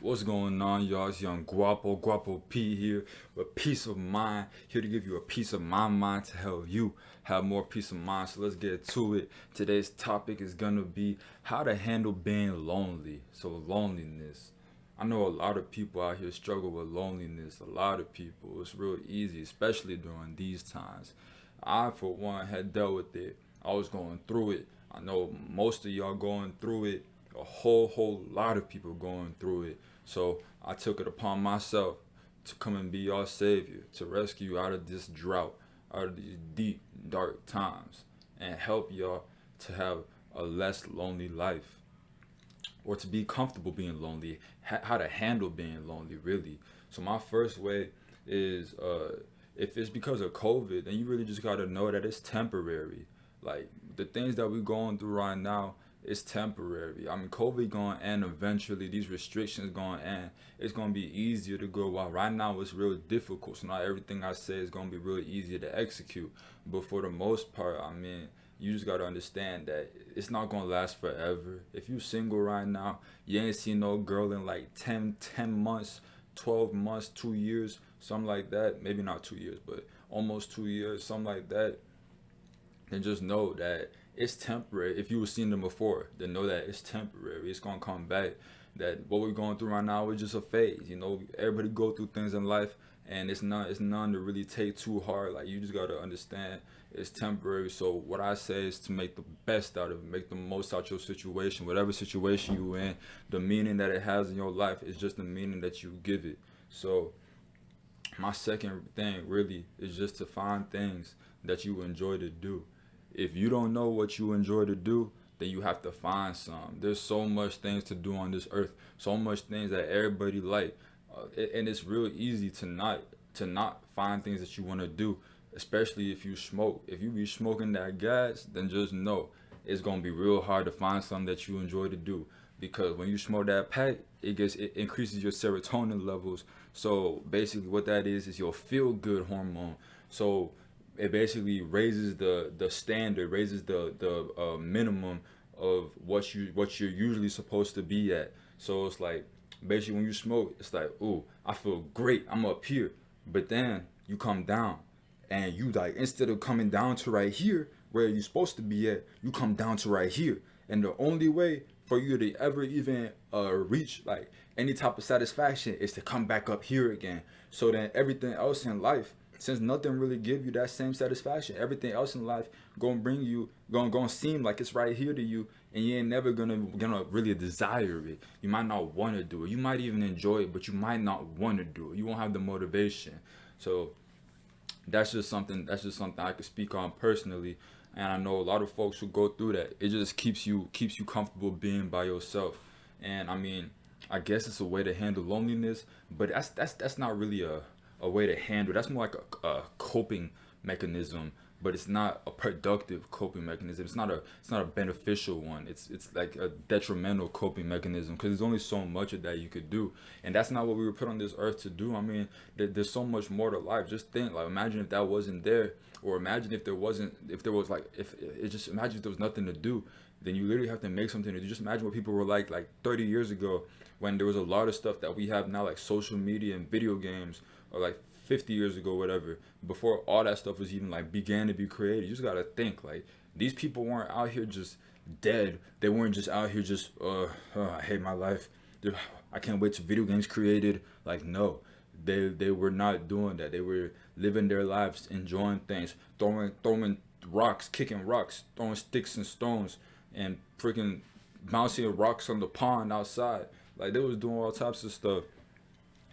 What's going on, y'all? It's Young Guapo P here with Peace of Mind. Here to give you a piece of my mind to help you have more peace of mind. So let's get to it. Today's topic is gonna be how to handle being lonely. So loneliness. I know a lot of people out here struggle with loneliness. A lot of people. It's real easy, especially during these times. I, for one, had dealt with it. I was going through it. I know most of y'all going through it. A whole lot of people going through it. So I took it upon myself to come and be your savior, to rescue you out of this drought, out of these deep, dark times, and help y'all to have a less lonely life, or to be comfortable being lonely, how to handle being lonely, really. So my first way is, if it's because of COVID, then you really just gotta know that it's temporary. Like the things that we're going through right now, it's temporary. I mean, COVID going to end eventually. These restrictions going to end. It's going to be easier to go. While right now it's real difficult. So not everything I say is going to be really easier to execute. But for the most part, I mean, you just got to understand that it's not going to last forever. If you single right now, you ain't seen no girl in like 10 months, 12 months, 2 years, something like that. Maybe not 2 years, but almost 2 years, something like that. Then just know that it's temporary. If you were seeing them before, then know that it's temporary. It's gonna come back. That what we're going through right now is just a phase. You know, everybody go through things in life, and it's none to really take too hard. Like you just gotta understand it's temporary. So what I say is to make the best out of it, make the most out your situation, whatever situation you in. The meaning that it has in your life is just the meaning that you give it. So my second thing really is just to find things that you enjoy to do. If you don't know what you enjoy to do, then you have to find some. There's so much things to do on this earth, so much things that everybody like, and it's real easy to not find things that you want to do, especially if you smoke. If you be smoking that gas, then just know it's gonna be real hard to find something that you enjoy to do, because when you smoke that pack, it increases your serotonin levels. So basically, what that is your feel good hormone. So it basically raises the standard, raises the minimum of what you're usually supposed to be at. So it's like basically when you smoke, it's like, ooh, I feel great, I'm up here. But then you come down, and you like, instead of coming down to right here where you're supposed to be at, you come down to right here. And the only way for you to ever even reach like any type of satisfaction is to come back up here again. So then everything else in life, since nothing really give you that same satisfaction, everything else in life gonna bring you, gonna seem like it's right here to you, and you ain't never gonna really desire it. You might not want to do it. You might even enjoy it, but you might not want to do it. You won't have the motivation. So that's just something I could speak on personally, and I know a lot of folks who go through that. It just keeps you comfortable being by yourself. And I mean, I guess it's a way to handle loneliness, but that's not really a way to handle. That's more like a coping mechanism, but it's not a productive coping mechanism. It's not a beneficial one. It's like a detrimental coping mechanism, because there's only so much of that you could do, and that's not what we were put on this earth to do. I mean, there's so much more to life. Just think, like, imagine if that wasn't there, or imagine if there wasn't, if there was like, if it just imagine if there was nothing to do. Then you literally have to make something to do. Just imagine what people were like 30 years ago, when there was a lot of stuff that we have now, like social media and video games, or like 50 years ago, whatever, before all that stuff was even like began to be created. You just gotta think, like, these people weren't out here just dead. They weren't just out here just I hate my life. I can't wait till video games created. Like, no, they were not doing that. They were living their lives, enjoying things, throwing rocks, kicking rocks, throwing sticks and stones, and freaking bouncing rocks on the pond outside. Like, they was doing all types of stuff,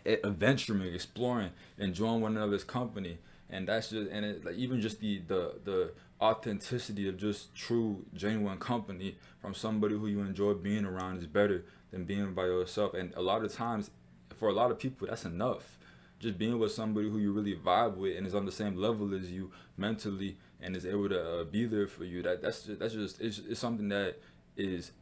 adventuring, exploring, enjoying one another's company. And that's just, and it, like, even just the authenticity of just true, genuine company from somebody who you enjoy being around is better than being by yourself. And a lot of times, for a lot of people, that's enough. Just being with somebody who you really vibe with and is on the same level as you mentally, and is able to be there for you. That's just it's something that is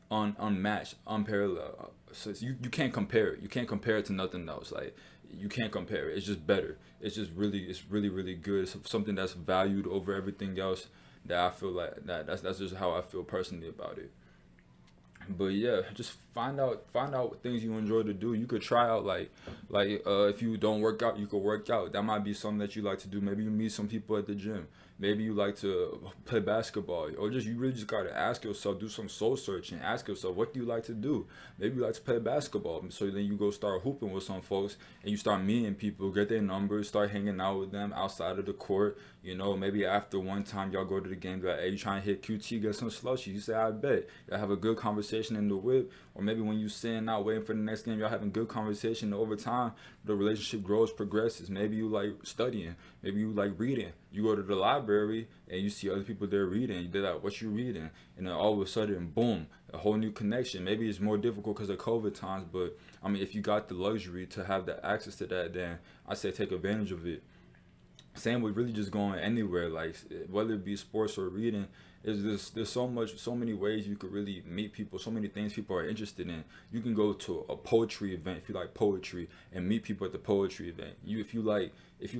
unmatched, unparalleled. So you can't compare it. You can't compare it to nothing else. Like, you can't compare it. It's just better. It's really good. It's something that's valued over everything else. That I feel like that's just how I feel personally about it. But yeah, just find out things you enjoy to do. You could try out if you don't work out, you could work out. That might be something that you like to do. Maybe you meet some people at the gym. Maybe you like to play basketball, or just you really just gotta ask yourself, do some soul searching. Ask yourself, what do you like to do? Maybe you like to play basketball. So then you go start hooping with some folks, and you start meeting people, get their numbers, start hanging out with them outside of the court. You know, maybe after one time y'all go to the game, be like, hey, you trying to hit QT, get some slushy. You say, I bet. Y'all have a good conversation in the whip. Or maybe when you sitting out waiting for the next game, y'all having good conversation. Over time, the relationship grows, progresses. Maybe you like studying. Maybe you like reading. You go to the library and you see other people there reading. They're like, what you reading? And then all of a sudden, boom, a whole new connection. Maybe it's more difficult because of COVID times, but I mean, if you got the luxury to have the access to that, then I say take advantage of it. Same with really just going anywhere, like whether it be sports or reading. Is this there's so many ways you could really meet people, so many things people are interested in. You can go to a poetry event if you like poetry and meet people at the poetry event. You if you like if you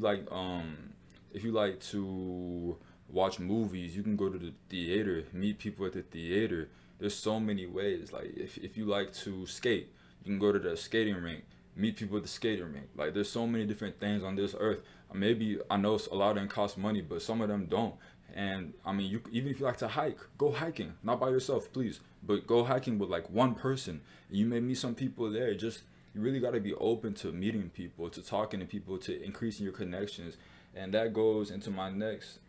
like to watch movies, you can go to the theater, meet people at the theater. There's so many ways. Like if you like to skate, you can go to the skating rink, meet people at the skating rink. Like there's so many different things on this earth. Maybe I know a lot of them cost money, but some of them don't. And I mean, you even if you like to hike, go hiking, not by yourself, please, but go hiking with like one person. You may meet some people there. Just you really got to be open to meeting people, to talking to people, to increasing your connections. And that goes into my next.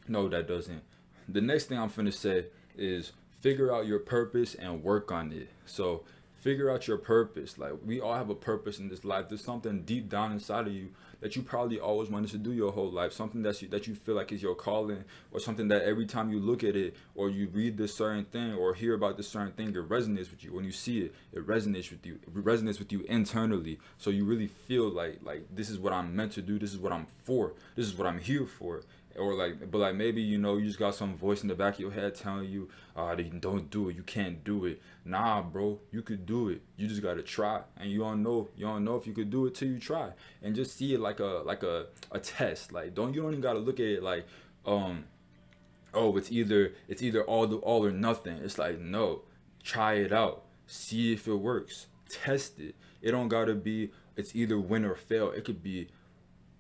No, that doesn't. The next thing I'm finna say is figure out your purpose and work on it. So figure out your purpose. Like we all have a purpose in this life. There's something deep down inside of you that you probably always wanted to do your whole life. Something that you feel like is your calling, or something that every time you look at it or you read this certain thing or hear about this certain thing, it resonates with you. When you see it, it resonates with you. It resonates with you internally. So you really feel like this is what I'm meant to do. This is what I'm for. This is what I'm here for. Or like, but like maybe you know you just got some voice in the back of your head telling you, don't do it, you can't do it. Nah, bro, you could do it. You just gotta try, and you don't know if you could do it till you try, and just see it like a test. Like you don't even gotta look at it like, um, oh, it's either all or nothing. It's like no, try it out, see if it works, test it. It don't gotta be it's either win or fail. It could be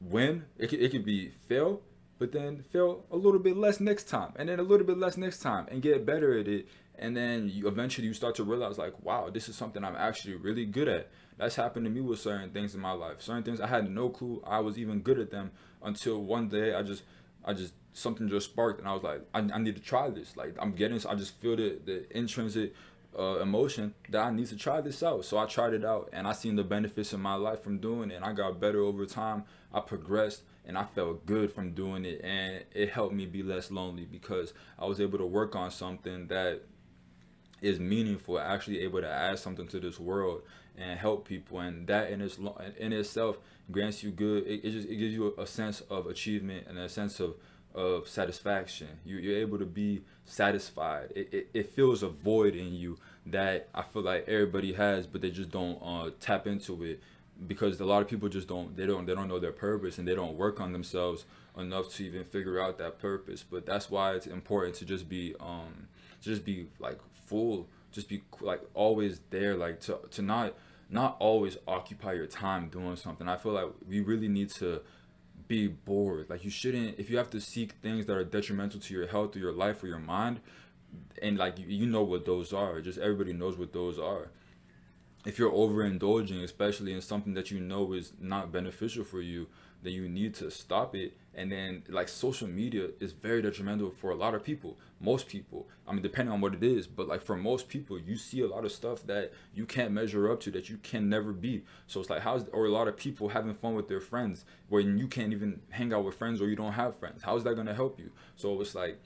win. It could be fail, but then fail a little bit less next time, and then a little bit less next time, and get better at it. And then you eventually you start to realize like, wow, this is something I'm actually really good at. That's happened to me with certain things in my life. Certain things I had no clue I was even good at them until one day I just something just sparked, and I was like, I need to try this. Like I just feel the intrinsic emotion that I need to try this out. So I tried it out, and I seen the benefits in my life from doing it, and I got better over time. I progressed, and I felt good from doing it, and it helped me be less lonely because I was able to work on something that is meaningful, actually able to add something to this world and help people, and that in itself grants you good. It gives you a sense of achievement and a sense of satisfaction. You're able to be satisfied. It fills a void in you that I feel like everybody has, but they just don't tap into it because a lot of people just don't know their purpose, and they don't work on themselves enough to even figure out that purpose. But that's why it's important to just be like full, just be like always there, like to not always occupy your time doing something. I feel like we really need to be bored. Like you shouldn't, if you have to seek things that are detrimental to your health or your life or your mind, and like you know what those are, just everybody knows what those are. If you're overindulging, especially in something that you know is not beneficial for you, then you need to stop it. And then, like, social media is very detrimental for a lot of people. Most people, I mean, depending on what it is, but like for most people, you see a lot of stuff that you can't measure up to, that you can never be. So it's like, or a lot of people having fun with their friends when you can't even hang out with friends or you don't have friends. How is that going to help you? So it's like,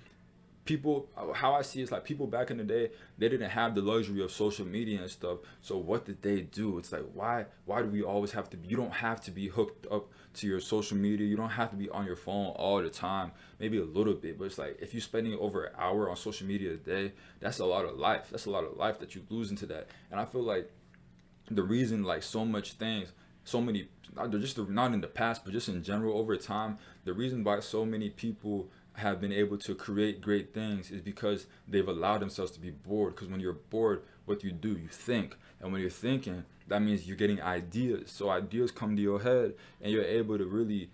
people, how I see it is like people back in the day, they didn't have the luxury of social media and stuff. So what did they do? It's like, why do we always have to be, you don't have to be hooked up to your social media. You don't have to be on your phone all the time, maybe a little bit, but it's like if you're spending over an hour on social media a day, that's a lot of life. That's a lot of life that you lose into that. And I feel like the reason like so much things, so many, not in the past, but just in general over time, the reason why so many people have been able to create great things is because they've allowed themselves to be bored. Because when you're bored, what do? You think. And when you're thinking, that means you're getting ideas. So ideas come to your head, and you're able to really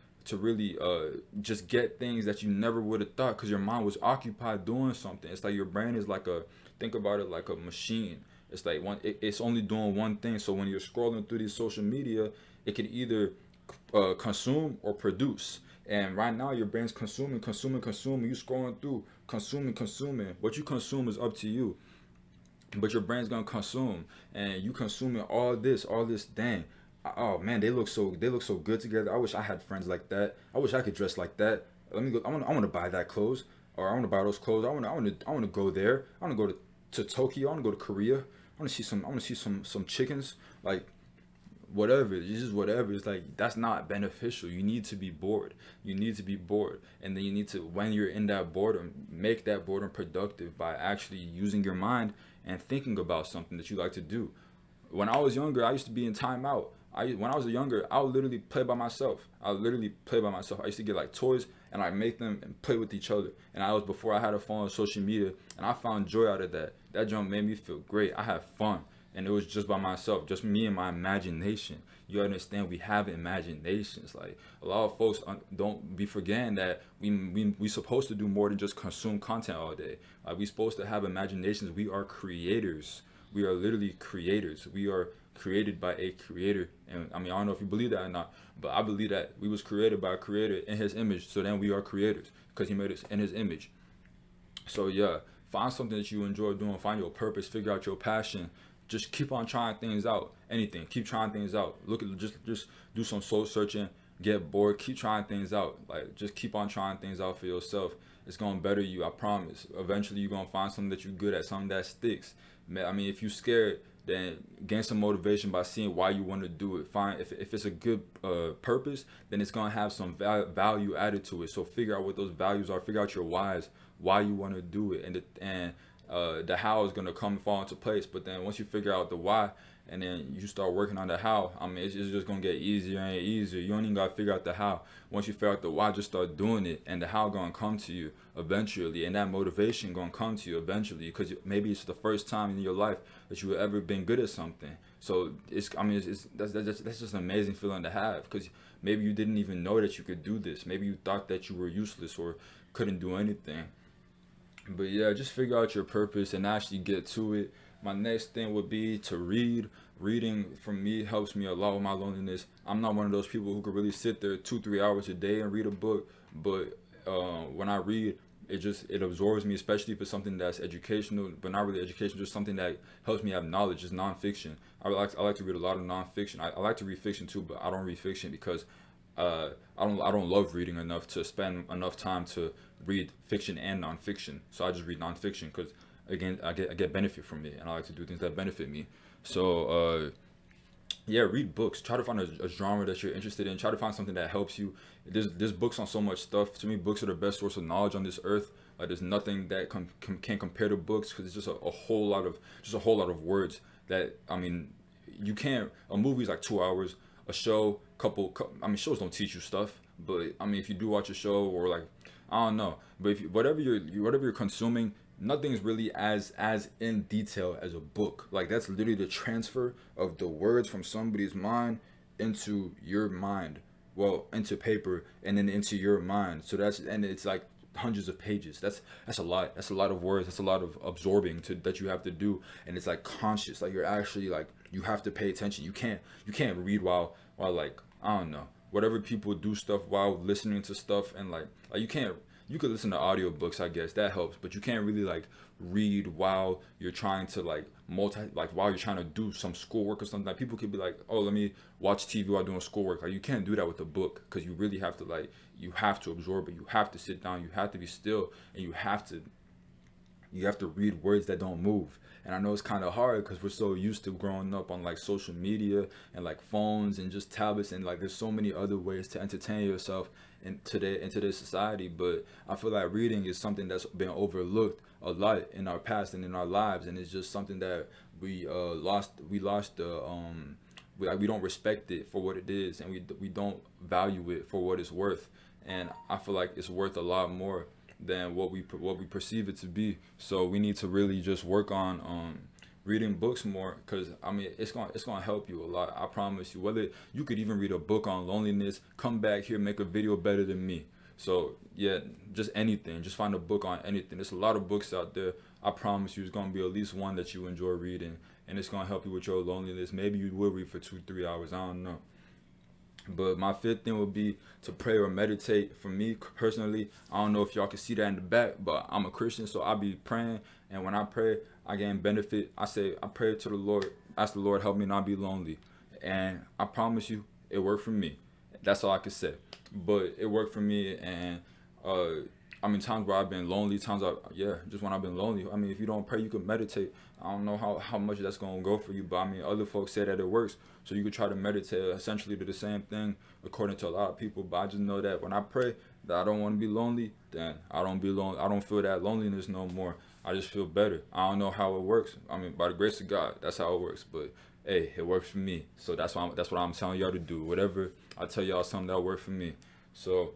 just get things that you never would have thought, because your mind was occupied doing something. It's like your brain is like a, think about it like a machine. It's like it's only doing one thing. So when you're scrolling through these social media, it can either consume or produce. And right now your brain's consuming. You scrolling through, consuming. What you consume is up to you, but your brain's gonna consume, and you consuming all this. Dang, oh man, they look so good together. I wish I had friends like that. I wish I could dress like that. Let me go. I want to buy that clothes, or I want to buy those clothes. I want to go there. I want to go to Tokyo. I want to go to Korea. I want to see some chickens. Like, whatever, it's just whatever. It's like, that's not beneficial. You need to be bored. And then you need to, when you're in that boredom, make that boredom productive by actually using your mind and thinking about something that you like to do. When I was younger, I used to be in timeout. When I was younger, I would literally play by myself. I used to get like toys, and I make them and play with each other. And I was, before I had a phone on social media, and I found joy out of that. That jump made me feel great. I had fun, and it was just by myself, just me and my imagination. You understand? We have imaginations. Like, a lot of folks don't be forgetting that we supposed to do more than just consume content all day. Like, we supposed to have imaginations. We are creators. We are literally creators. We are created by a creator. And I mean, I don't know if you believe that or not, but I believe that we was created by a creator in his image. So then we are creators because he made us in his image. So yeah, find something that you enjoy doing. Find your purpose. Figure out your passion. Just keep on trying things out. Anything. Keep trying things out. Look at, just do some soul searching. Get bored. Keep trying things out. Like, just keep on trying things out for yourself. It's gonna better you. I promise. Eventually, you're gonna find something that you're good at. Something that sticks. I mean, if you're scared, then gain some motivation by seeing why you want to do it. Find, if it's a good purpose, then it's gonna have some value added to it. So figure out what those values are. Figure out your whys, why you want to do it, and the how is gonna come and fall into place. But then once you figure out the why, and then you start working on the how, I mean, it's just gonna get easier and easier. You don't even gotta figure out the how. Once you figure out the why, just start doing it, and the how gonna come to you eventually, and that motivation gonna come to you eventually, because maybe it's the first time in your life that you have ever been good at something. So that's just an amazing feeling to have, because maybe you didn't even know that you could do this. Maybe you thought that you were useless or couldn't do anything. But yeah, just figure out your purpose and actually get to it. My next thing would be to read. Reading for me helps me a lot with my loneliness. I'm not one of those people who could really sit there 2-3 hours a day and read a book, but when I read, it absorbs me, especially if it's something that's educational, but not really educational, just something that helps me have knowledge. Just nonfiction. I like to read a lot of nonfiction. I like to read fiction too, but I don't read fiction because I don't love reading enough to spend enough time to read fiction and nonfiction. So I just read nonfiction because, again, I get benefit from it, and I like to do things that benefit me. So yeah, read books. Try to find a genre that you're interested in. Try to find something that helps you. There's books on so much stuff. To me, books are the best source of knowledge on this earth. There's nothing that can compare to books, because it's just a whole lot of words that, I mean, you can't. A movie's like 2 hours. A show, I mean, shows don't teach you stuff, but I mean, if you do watch a show, or like, I don't know, but if whatever you're consuming, nothing's really as in detail as a book. Like, that's literally the transfer of the words from somebody's mind into your mind, well, into paper, and then into your mind. So and it's like hundreds of pages. That's a lot. That's a lot of words. That's a lot of absorbing that you have to do, and it's like conscious. Like, you're actually, like, you have to pay attention. You can't read while like, I don't know, whatever people do stuff while listening to stuff, and like you could listen to audiobooks, I guess that helps, but you can't really like read while you're trying to like while you're trying to do some schoolwork or something. Like, people could be like, oh, let me watch TV while doing schoolwork. Like, you can't do that with a book, because you really have to, like, you have to absorb it. You have to sit down. You have to be still, and you have to read words that don't move. And I know it's kind of hard because we're so used to growing up on like social media and like phones and just tablets, and like there's so many other ways to entertain yourself in today's society. But I feel like reading is something that's been overlooked a lot in our past and in our lives, and it's just something that we lost the we don't respect it for what it is, and we don't value it for what it's worth. And I feel like it's worth a lot more than what we perceive it to be. So we need to really just work on reading books more, because I mean it's gonna help you a lot. I promise you. Whether you could even read a book on loneliness, come back here, make a video better than me. So yeah, just anything. Just find a book on anything. There's a lot of books out there. I promise you, it's gonna be at least one that you enjoy reading, and it's gonna help you with your loneliness. Maybe you will read for 2-3 hours. I don't know. But my fifth thing would be to pray or meditate. For me personally, I don't know if y'all can see that in the back, but I'm a Christian, so I be praying. And when I pray, I gain benefit. I pray to the Lord, ask the Lord help me not be lonely. And I promise you, it worked for me. That's all I can say. But it worked for me, and I mean, times where I've been lonely, just when I've been lonely. I mean, if you don't pray, you can meditate. I don't know how much that's gonna go for you, but I mean, other folks say that it works. So you could try to meditate, essentially do the same thing according to a lot of people. But I just know that when I pray that I don't want to be lonely, then I don't be lonely. I don't feel that loneliness no more. I just feel better. I don't know how it works. I mean, by the grace of God, that's how it works. But hey, it works for me. So that's what I'm telling y'all to do. Whatever I tell y'all, something that worked for me. So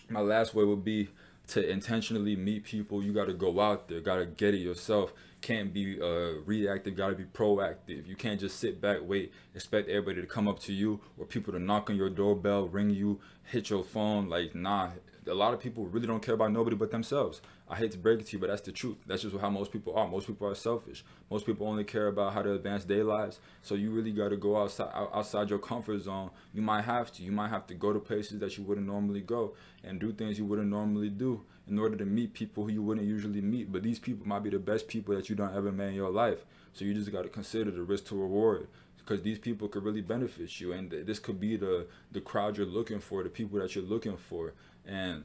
my last way would be to intentionally meet people. You got to go out there, got to get it yourself. Can't be reactive, got to be proactive. You can't just sit back, wait, expect everybody to come up to you, or people to knock on your doorbell, ring you, hit your phone. Like, nah, a lot of people really don't care about nobody but themselves. I hate to break it to you, but that's the truth. That's just how most people are. Most people are selfish. Most people only care about how to advance their lives. So you really got to go outside your comfort zone. You might have to go to places that you wouldn't normally go, and do things you wouldn't normally do, in order to meet people who you wouldn't usually meet. But these people might be the best people that you don't ever met in your life. So you just got to consider the risk to reward, because these people could really benefit you, and this could be the crowd you're looking for, the people that you're looking for. And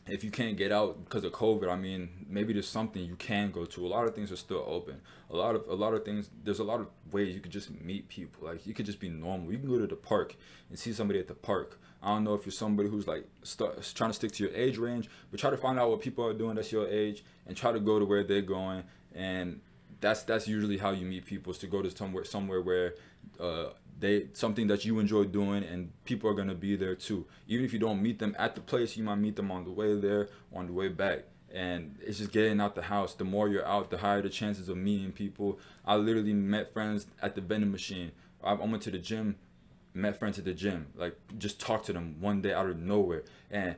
if you can't get out because of COVID, I mean, maybe there's something you can go to. A lot of things are still open. A lot of things. There's a lot of ways you could just meet people. Like, you could just be normal. You can go to the park and see somebody at the park. I don't know if you're somebody who's like trying to stick to your age range, but try to find out what people are doing that's your age, and try to go to where they're going. And that's usually how you meet people, is to go to somewhere where something that you enjoy doing, and people are going to be there too. Even if you don't meet them at the place, you might meet them on the way there, on the way back. And it's just getting out the house. The more you're out, the higher the chances of meeting people. I literally met friends at the vending machine. I went to the gym, met friends at the gym, like, just talked to them one day out of nowhere. And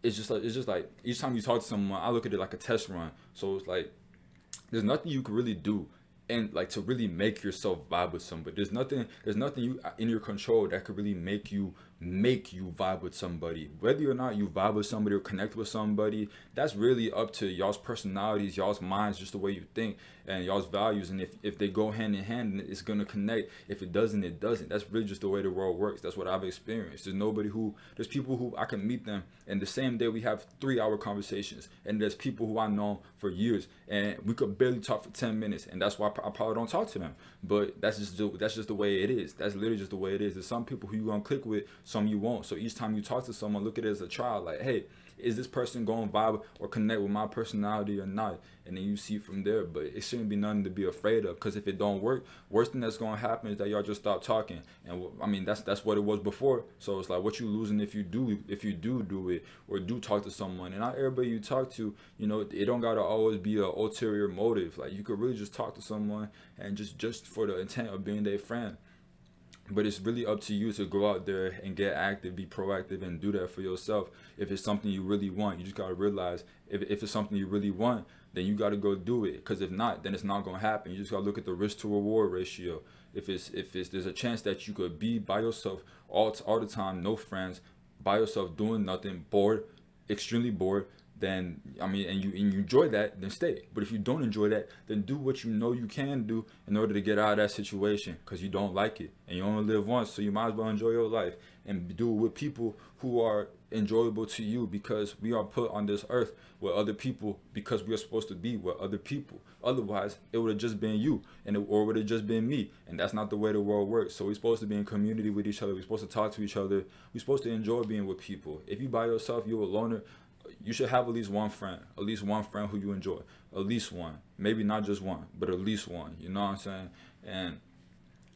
it's just like each time you talk to someone, I look at it like a test run. So it's like, there's nothing you can really do, and like, to really make yourself vibe with somebody. There's nothing you in your control that could really make you vibe with somebody. Whether or not you vibe with somebody or connect with somebody, that's really up to y'all's personalities, y'all's minds, just the way you think, and y'all's values. And if they go hand in hand, it's gonna connect. If it doesn't, it doesn't. That's really just the way the world works. That's what I've experienced. There's people who I can meet them, and the same day we have 3-hour conversations. And there's people who I know for years, and we could barely talk for 10 minutes, and that's why I probably don't talk to them. But that's just the way it is. That's literally just the way it is. There's some people who you gonna click with, some you won't. So each time you talk to someone, look at it as a trial. Like, hey, is this person going to vibe or connect with my personality or not? And then you see from there. But it shouldn't be nothing to be afraid of, because if it don't work, worst thing that's going to happen is that y'all just stop talking. And I mean, that's what it was before. So it's like, what you losing if you do it, or do talk to someone. And not everybody you talk to, it don't got to always be an ulterior motive. Like, you could really just talk to someone and just for the intent of being their friend. But it's really up to you to go out there and get active, be proactive, and do that for yourself. If it's something you really want, you just got to realize if it's something you really want, then you got to go do it. Because if not, then it's not going to happen. You just got to look at the risk to reward ratio. If there's a chance that you could be by yourself all the time, no friends, by yourself, doing nothing, bored, extremely bored, then, I mean, and you enjoy that, then stay. But if you don't enjoy that, then do what you know you can do in order to get out of that situation, because you don't like it, and you only live once, so you might as well enjoy your life and do it with people who are enjoyable to you, because we are put on this earth with other people because we are supposed to be with other people. Otherwise, it would have just been you, or would have just been me, and that's not the way the world works. So we're supposed to be in community with each other. We're supposed to talk to each other. We're supposed to enjoy being with people. If you by yourself, you're a loner. You should have at least one friend who you enjoy. At least one. Maybe not just one, but at least one. You know what I'm saying? And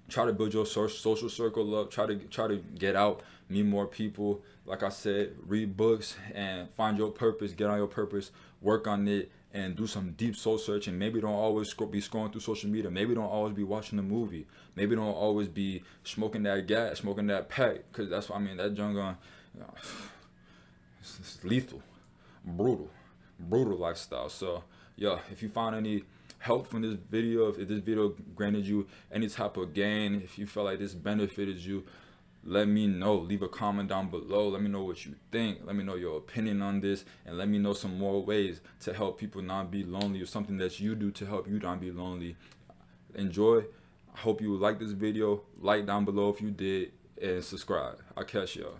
Try to build your social circle up. Try to get out, meet more people. Like I said, read books and find your purpose. Get on your purpose. Work on it and do some deep soul searching. Maybe don't always be scrolling through social media. Maybe don't always be watching a movie. Maybe don't always be smoking that gas, smoking that pack. Cause that's what I mean. That junk gun, you know, it's lethal, brutal lifestyle. So yeah, if you found any help from this video, if this video granted you any type of gain, if you felt like this benefited you, let me know. Leave a comment down below. Let me know what you think. Let me know your opinion on this, and let me know some more ways to help people not be lonely, or something that you do to help you not be lonely. Enjoy. I hope you like this video. Like down below if you did, and subscribe. I'll catch y'all.